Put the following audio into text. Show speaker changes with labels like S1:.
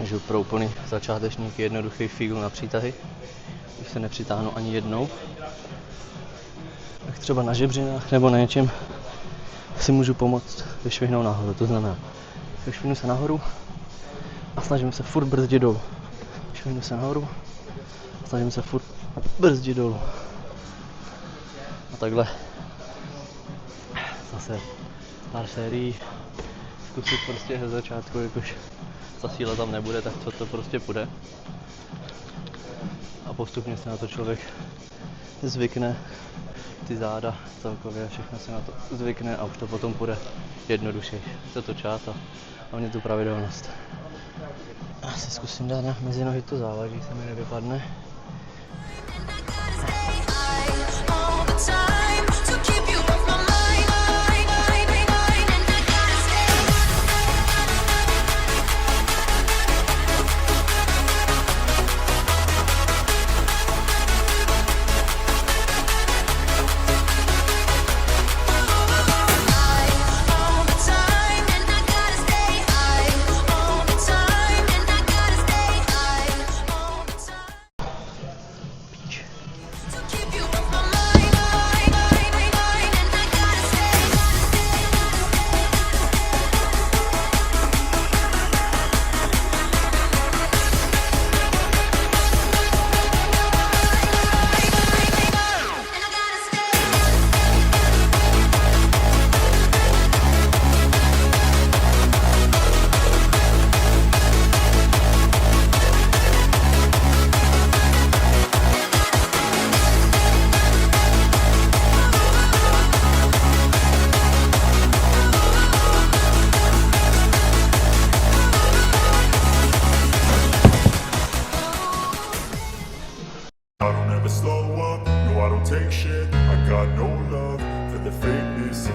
S1: Takže pro úplný začátečníky jednoduchý feel na přítahy. Když se nepřitáhnu ani jednou, tak třeba na žebřinách nebo na něčem si můžu pomoct vyšvihnout nahoru. To znamená, vyšvihnu se nahoru a snažím se furt brzdit dolů. Vyšvihnu se nahoru a snažím se furt brzdit dolů. A takhle zase pár sérií zkusit prostě ze začátku, jakož ta síla tam nebude, tak to prostě půjde. A postupně se na to člověk zvykne, ty záda celkově, všechno se na to zvykne a už to potom půjde jednodušeji. Je to čas a hlavně tu pravidelnost. Já si zkusím dát mezi nohy to závaží, se mi nevypadne.
S2: I don't ever slow up, no I don't take shit. I got no love for the fakeness.